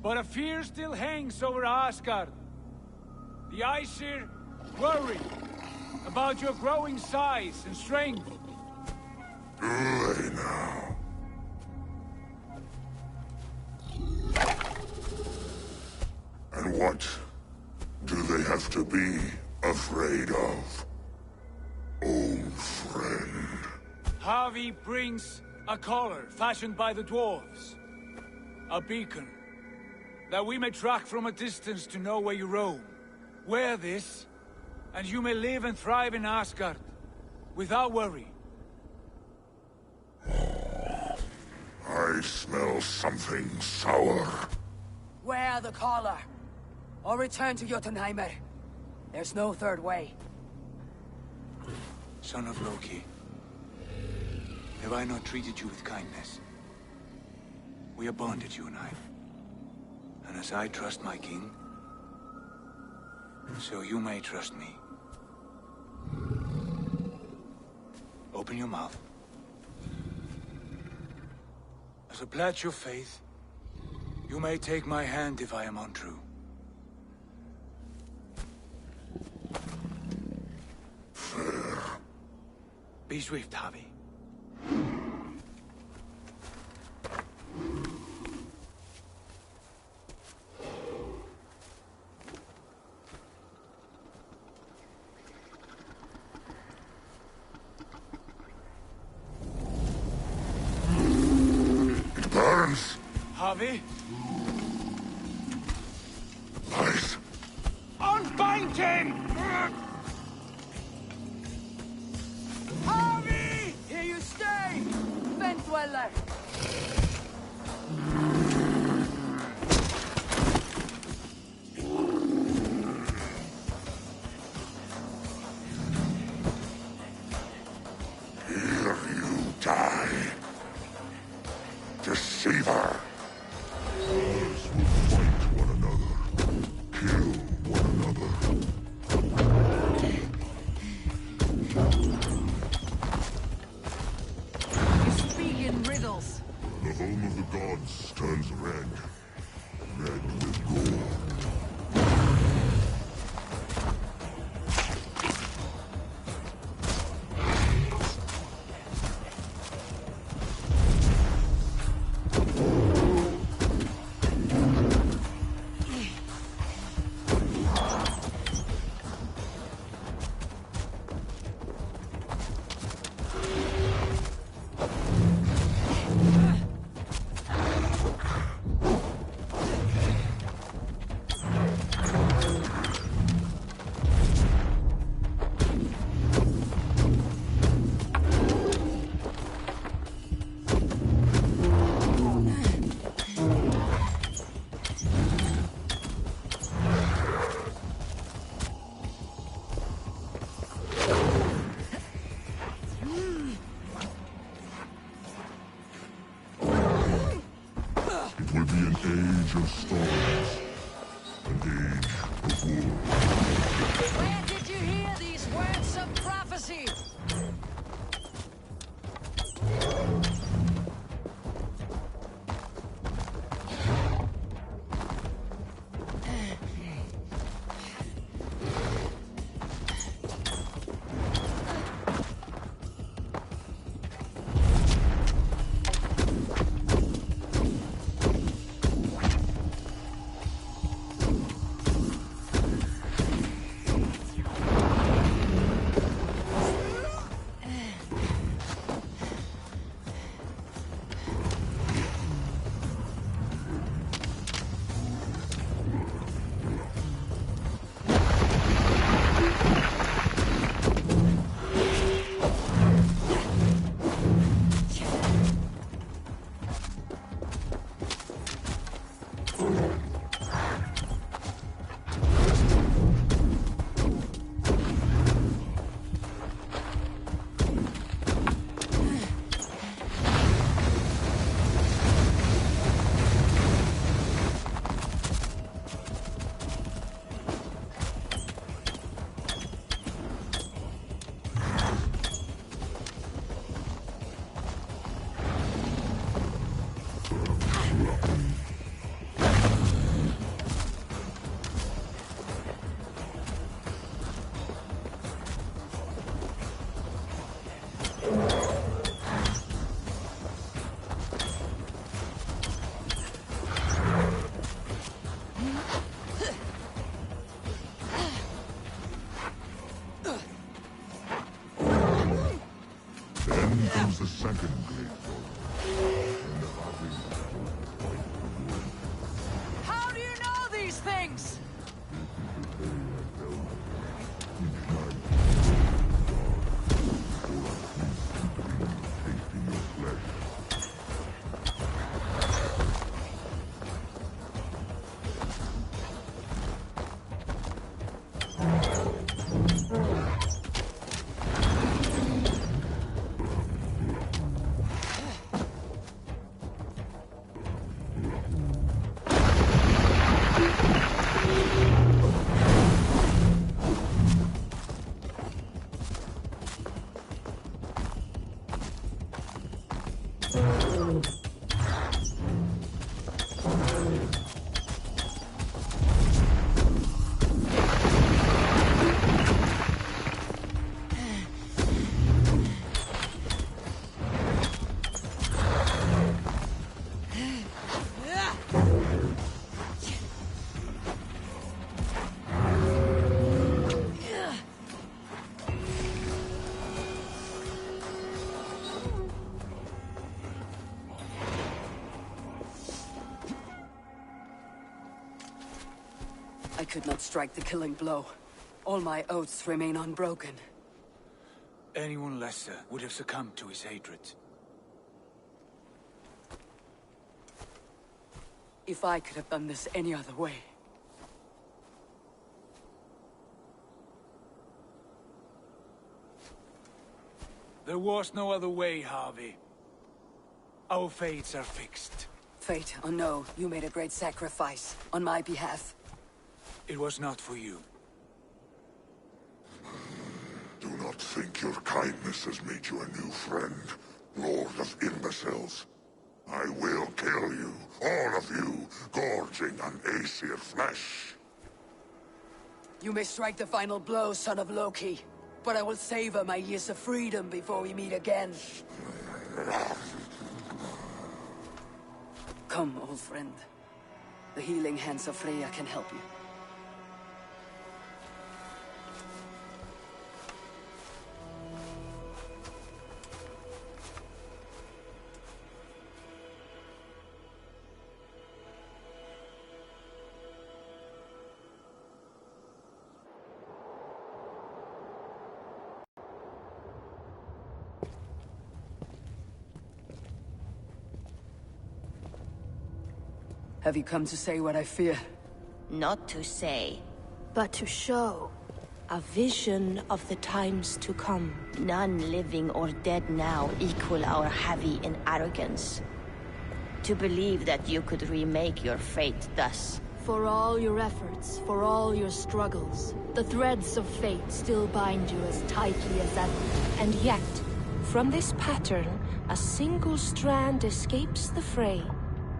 But a fear still hangs over Asgard. The Aesir worry about your growing size and strength. Do they now? And what do they have to be afraid of, old friend? Havi brings a collar fashioned by the dwarves. A beacon, that we may track from a distance to know where you roam. Wear this, and you may live and thrive in Asgard, without worry. I smell something sour. Wear the collar, or return to Jotunheimer. There's no third way. Son of Loki, have I not treated you with kindness? We are bonded, you and I. And as I trust my king, so you may trust me. Open your mouth. As a pledge of faith, you may take my hand if I am untrue. Fair. Be swift, Havi. Burns! Havi? Lies. Unbind him! Havi! Here you stay! Fen Dweller! Here you die. Deceiver! Others will fight one another, kill one another. You speak in riddles. The home of the gods turns red. Red with gold. It will be an age of storms. An age of war. Where did you hear these words of prophecy? I could not strike the killing blow. All my oaths remain unbroken. Anyone lesser would have succumbed to his hatred. If I could have done this any other way. There was no other way, Harvey. Our fates are fixed. Fate or no, you made a great sacrifice on my behalf. It was not for you. Do not think your kindness has made you a new friend, Lord of Imbeciles. I will kill you, all of you, gorging on Aesir flesh. You may strike the final blow, son of Loki, but I will savor my years of freedom before we meet again. Come, old friend. The healing hands of Freya can help you. Have you come to say what I fear? Not to say, but to show. A vision of the times to come. None living or dead now equal our heavy in arrogance. To believe that you could remake your fate thus. For all your efforts, for all your struggles, the threads of fate still bind you as tightly as ever. And yet, from this pattern, a single strand escapes the fray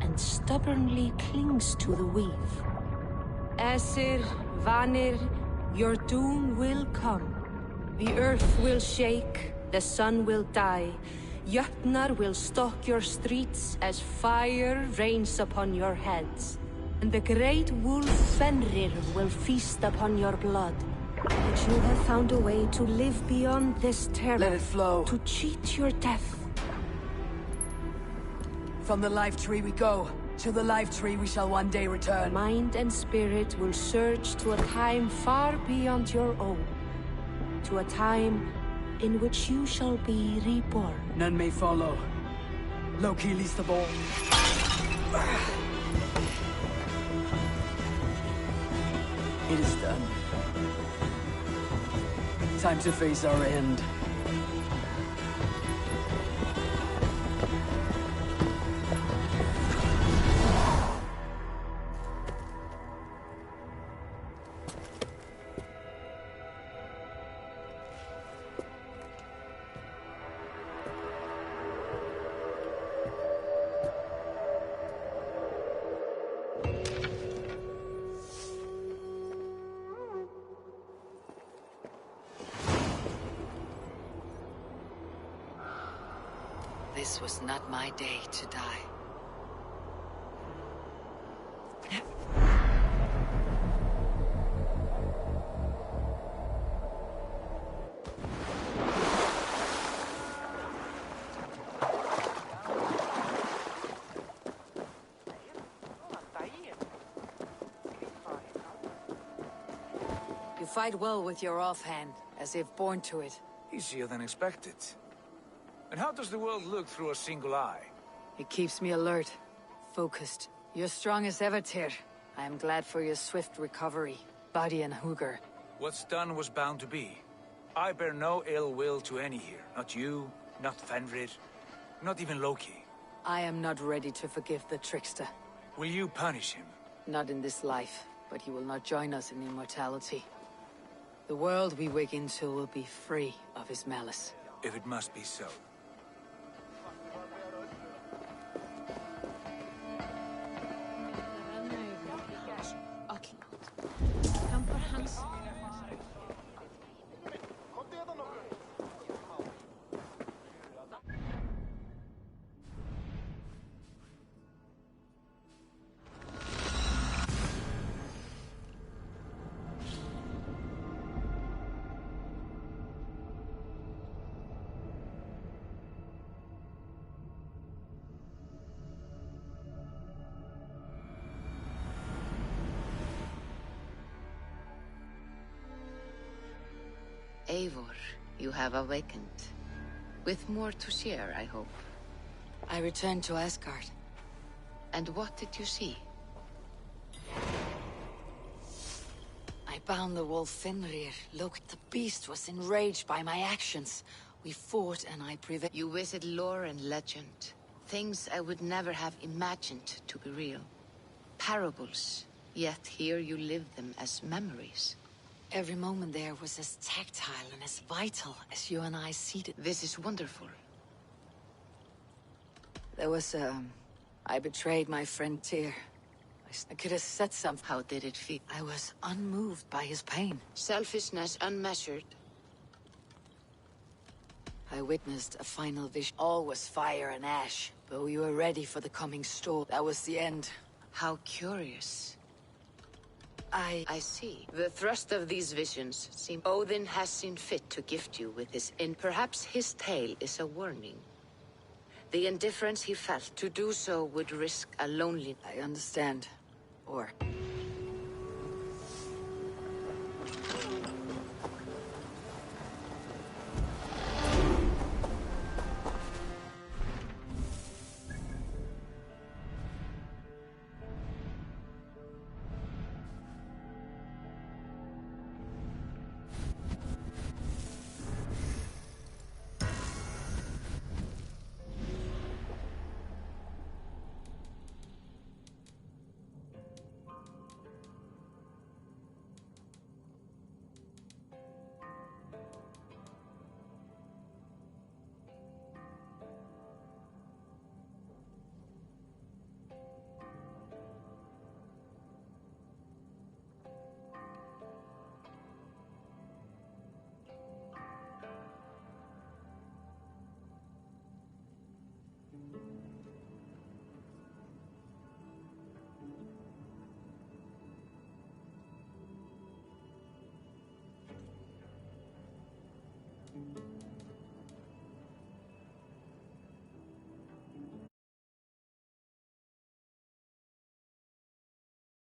and stubbornly clings to the weave. Aesir, Vanir, your doom will come. The earth will shake, the sun will die. Jötnar will stalk your streets as fire rains upon your heads. And the great wolf Fenrir will feast upon your blood. But you have found a way to live beyond this terror. Let it flow. To cheat your death. From the life tree we go. To the life tree we shall one day return. Mind and spirit will surge to a time far beyond your own. To a time in which you shall be reborn. None may follow. Loki leads the ball. It is done. Time to face our end. This was not my day to die. You fight well with your offhand, as if born to it. Easier than expected. And how does the world look through a single eye? It keeps me alert, focused. You're strong as ever, Tyr. I am glad for your swift recovery, body and Hugr. What's done was bound to be. I bear no ill will to any here. Not you, not Fenrir, not even Loki. I am not ready to forgive the trickster. Will you punish him? Not in this life, but he will not join us in immortality. The world we wake into will be free of his malice. If it must be so. Eivor, you have awakened. With more to share, I hope. I returned to Asgard. And what did you see? I bound the wolf Fenrir. Look, the beast was enraged by my actions. We fought and I prevailed. You visit lore and legend. Things I would never have imagined to be real. Parables. Yet here you live them as memories. Every moment there was as tactile and as vital as you and I seated. This is wonderful. There was, I betrayed my friend Tyr. I could have said something. How did it feel? I was unmoved by his pain. Selfishness unmeasured. I witnessed a final vision. All was fire and ash, but we were ready for the coming storm. That was the end. How curious. I see. The thrust of these visions seem Odin has seen fit to gift you with his perhaps his tale is a warning. The indifference he felt to do so would risk a lonely... I understand. Or...